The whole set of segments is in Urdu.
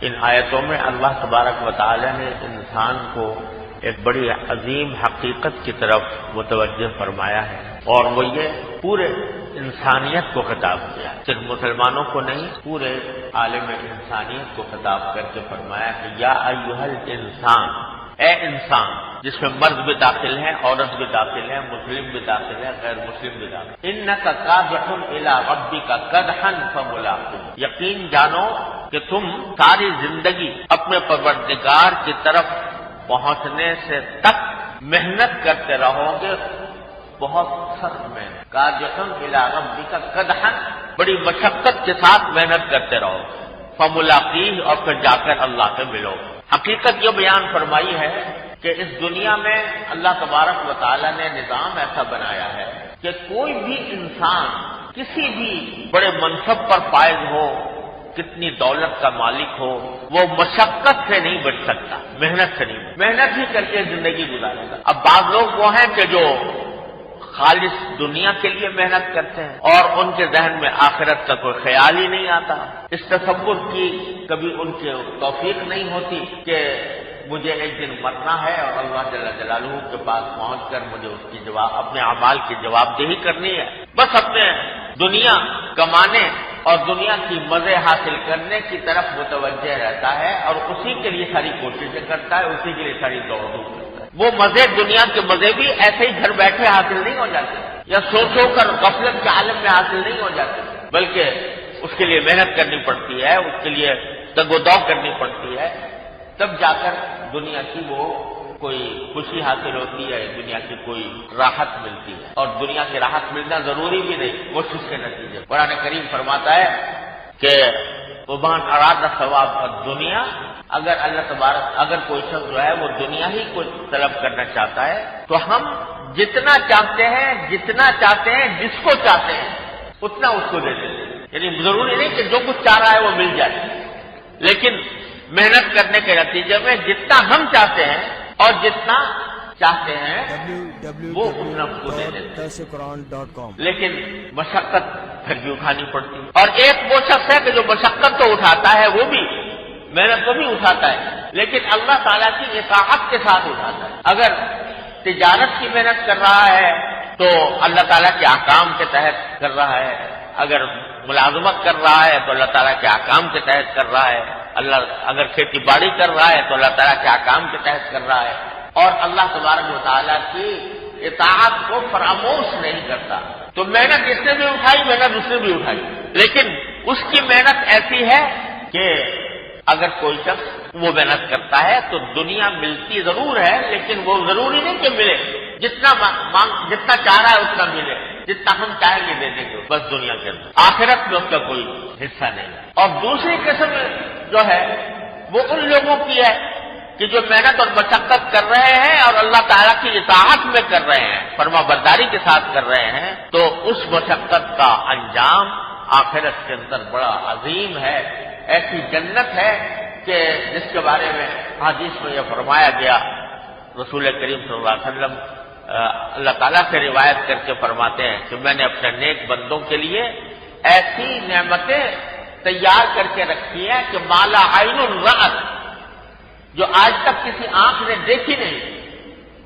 ان آیتوں میں اللہ تبارک و تعالی نے انسان کو ایک بڑی عظیم حقیقت کی طرف متوجہ فرمایا ہے، اور وہ یہ پورے انسانیت کو خطاب کیا ہے، صرف مسلمانوں کو نہیں، پورے عالم انسانیت کو خطاب کر کے فرمایا کہ یا ایھا الانسان، اے انسان، جس میں مرد بھی داخل ہے، عورت بھی داخل ہے، مسلم بھی داخل ہے، غیر مسلم بھی داخل ہے، انک کادح الی ربک کدحا فملاقیہ، یقین جانو کہ تم ساری زندگی اپنے پروردگار کی طرف پہنچنے سے تک محنت کرتے رہو گے، بہت سخت محنت، کادح الی ربک کدحا، بڑی مشقت کے ساتھ محنت کرتے رہو، فملاقیہ، اور پھر جا کر اللہ سے ملو۔ حقیقت یہ بیان فرمائی ہے کہ اس دنیا میں اللہ تبارک و تعالی نے نظام ایسا بنایا ہے کہ کوئی بھی انسان کسی بھی بڑے منصب پر فائز ہو، کتنی دولت کا مالک ہو، وہ مشقت سے نہیں بچ سکتا، محنت سے نہیں، محنت ہی کر کے زندگی گزارے گا۔ اب بعض لوگ وہ ہیں کہ جو خالص دنیا کے لیے محنت کرتے ہیں اور ان کے ذہن میں آخرت کا کوئی خیال ہی نہیں آتا، اس تصور کی کبھی ان کے توفیق نہیں ہوتی کہ مجھے ایک دن مرنا ہے اور اللہ جل جلالہ کے پاس پہنچ کر مجھے اس کی اپنے اعمال کی جواب دہی کرنی ہے، بس اپنے دنیا کمانے اور دنیا کی مزے حاصل کرنے کی طرف متوجہ رہتا ہے اور اسی کے لیے ساری کوششیں کرتا ہے، اسی کے لیے ساری دوڑ دھوپ کرتا ہے۔ وہ مزے، دنیا کے مزے بھی ایسے ہی گھر بیٹھے حاصل نہیں ہو جاتے یا سو کر غفلت کے عالم میں حاصل نہیں ہو جاتے، بلکہ اس کے لیے محنت کرنی پڑتی ہے، اس کے لیے تگ و دو کرنی پڑتی ہے، تب جا کر دنیا کی وہ کوئی خوشی حاصل ہوتی ہے، دنیا کی کوئی راحت ملتی ہے، اور دنیا کی راحت ملنا ضروری بھی نہیں، کوشش کے نتیجے۔ قرآن کریم فرماتا ہے کہ وَمَنْ أَرَادَ ثَوَابَ الدُّنْيَا، اگر کوئی شخص جو ہے وہ دنیا ہی کو طلب کرنا چاہتا ہے تو ہم جتنا چاہتے ہیں جس کو چاہتے ہیں اتنا اس کو دے دیتے ہیں، یعنی ضروری نہیں کہ جو کچھ چاہ رہا ہے وہ مل جائے، لیکن محنت کرنے کے نتیجے میں جتنا ہم چاہتے ہیں اور جتنا چاہتے ہیں وہ اتنا اس کو دے دیتے ہیں، لیکن مشقت پھر بھی اٹھانی پڑتی ہے۔ اور ایک وہ شخص ہے کہ جو مشقت تو اٹھاتا ہے، وہ بھی محنت تو بھی اٹھاتا ہے، لیکن اللہ تعالیٰ کی اطاعت کے ساتھ اٹھاتا ہے۔ اگر تجارت کی محنت کر رہا ہے تو اللہ تعالیٰ کے احکام کے تحت کر رہا ہے، اگر ملازمت کر رہا ہے تو اللہ تعالیٰ کے احکام کے تحت کر رہا ہے، اگر کھیتی باڑی کر رہا ہے تو اللہ تعالیٰ کے احکام کے تحت کر رہا ہے، اور اللہ تبارک و تعالیٰ کی اطاعت کو فراموش نہیں کرتا، تو محنت اس نے بھی اٹھائی، محنت اس نے بھی اٹھائی، لیکن اس کی محنت ایسی ہے کہ اگر کوئی شخص وہ محنت کرتا ہے تو دنیا ملتی ضرور ہے، لیکن وہ ضروری نہیں کہ ملے، جتنا چاہ رہا ہے اتنا ملے، جتنا ہم چاہیں گے دے دیں گے، بس دنیا کے اندر، آخرت میں اس کا کوئی حصہ نہیں ہے۔ اور دوسری قسم جو ہے وہ ان لوگوں کی ہے کہ جو محنت اور مشقت کر رہے ہیں اور اللہ تعالیٰ کی اطاعت میں کر رہے ہیں، فرما برداری کے ساتھ کر رہے ہیں، تو اس مشقت کا انجام آخرت کے اندر بڑا عظیم ہے، ایسی جنت ہے کہ جس کے بارے میں حدیث میں یہ فرمایا گیا، رسول کریم صلی اللہ علیہ وسلم اللہ تعالیٰ سے روایت کر کے فرماتے ہیں کہ میں نے اپنے نیک بندوں کے لیے ایسی نعمتیں تیار کر کے رکھی ہیں کہ مالا عین رأت، جو آج تک کسی آنکھ نے دیکھی نہیں،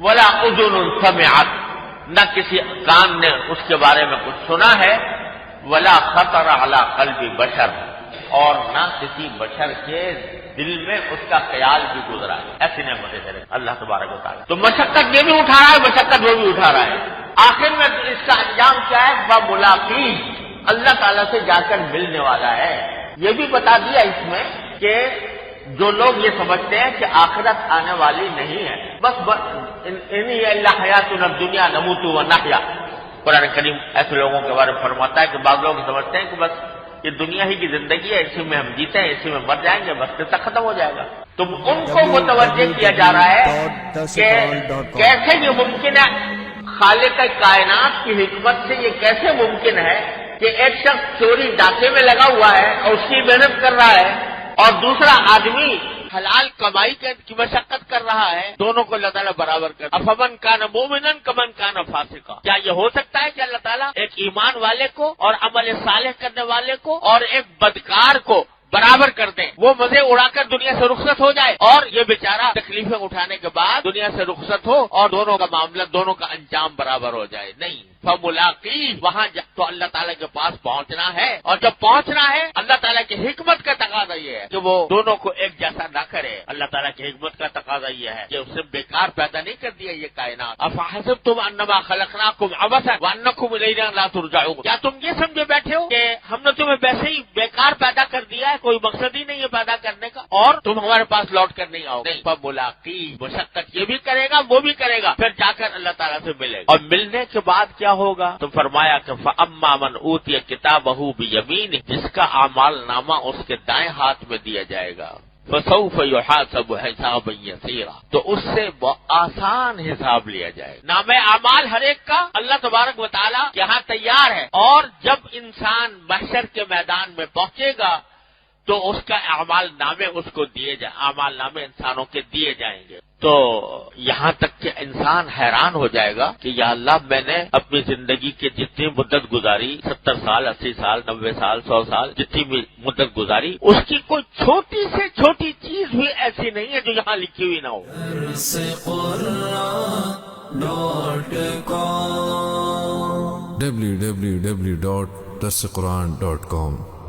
ولا اذن سمعت، نہ کسی کان نے اس کے بارے میں کچھ سنا ہے، ولا خطر علی قلب بشر، اور نہ کسی بشر کے دل میں اس کا خیال بھی گزرا ہے، ایسی نعمتیں دے اللہ تبارک و تعالیٰ۔ تو مشقت یہ بھی اٹھا رہا ہے، مشقت وہ بھی اٹھا رہا ہے، آخر میں اس کا انجام کیا ہے؟ بملاقی، اللہ تعالیٰ سے جا کر ملنے والا ہے۔ یہ بھی بتا دیا اس میں کہ جو لوگ یہ سمجھتے ہیں کہ آخرت آنے والی نہیں ہے، بس ان ہی الا حیاتنا الدنیا نموت ونحیا، قرآن کریم ایسے لوگوں کے بارے میں فرماتا ہے کہ بعض لوگ سمجھتے ہیں کہ بس یہ دنیا ہی کی زندگی ہے، اسی میں ہم جیتے ہیں، اسی میں مر جائیں گے، بس قصہ ختم ہو جائے گا۔ تو ان کو متوجہ کیا جا رہا ہے کہ کیسے یہ ممکن ہے، خالق کائنات کی حکمت سے یہ کیسے ممکن ہے کہ ایک شخص چوری ڈاکے میں لگا ہوا ہے اور اس کی محنت کر رہا ہے، اور دوسرا آدمی حلال کمائی کی مشقت کر رہا ہے، دونوں کو اللہ تعالیٰ برابر کر۔ افمن کان مومنا کمن کان فاسقا، کیا یہ ہو سکتا ہے کہ اللہ تعالیٰ ایک ایمان والے کو اور عمل صالح کرنے والے کو اور ایک بدکار کو برابر کر دیں، وہ مزے اڑا کر دنیا سے رخصت ہو جائے اور یہ بیچارہ تکلیفیں اٹھانے کے بعد دنیا سے رخصت ہو اور دونوں کا معاملہ، دونوں کا انجام برابر ہو جائے. نہیں، فملاقی، وہاں تو اللہ تعالیٰ کے پاس پہنچنا ہے، اور جب پہنچنا ہے اللہ تعالیٰ کی حکمت کا تقاضا یہ ہے کہ وہ دونوں کو ایک جیسا نہ کرے. اللہ تعالیٰ کی حکمت کا تقاضا یہ ہے کہ اس نے بیکار پیدا نہیں کر دیا یہ کائنات. افحسبتم انما خلقناکم عبثا وانکم الینا لا ترجعون، کیا تم یہ سمجھے بیٹھے ہو کہ ہم نے تمہیں ویسے ہی بیکار پیدا کر دیا ہے، کوئی مقصد ہی نہیں ہے پیدا کرنے کا اور تم ہمارے پاس لوٹ کر نہیں آؤ. نہیں، فملاقی، مشقت یہ بھی کرے گا وہ بھی کرے گا، پھر جا کر اللہ تعالیٰ سے ملے گا. اور ملنے کے بعد کیا ہوگا؟ تو فرمایا کہ فَأَمَّا مَنْ أُوتِيَ كِتَابَهُ بِيَمِينِهِ، جس کا اعمال نامہ اس کے دائیں ہاتھ میں دیا جائے گا، فَسَوْفَ يُحَاسَبُ حِسَابًا يَسِيرًا، تو اس سے آسان حساب لیا جائے. نامہ اعمال ہر ایک کا اللہ تبارک و تعالیٰ یہاں تیار ہے، اور جب انسان محشر کے میدان میں پہنچے گا تو اس کا اعمال نامے اس کو دیے جائیں، اعمال نامے انسانوں کے دیے جائیں گے. تو یہاں تک کہ انسان حیران ہو جائے گا کہ یا اللہ، میں نے اپنی زندگی کی جتنی مدت گزاری، 70 سال، 80 سال، 90 سال، 100 سال، جتنی بھی مدت گزاری، اس کی کوئی چھوٹی سے چھوٹی چیز بھی ایسی نہیں ہے جو یہاں لکھی ہوئی نہ ہو. www.darsequran.com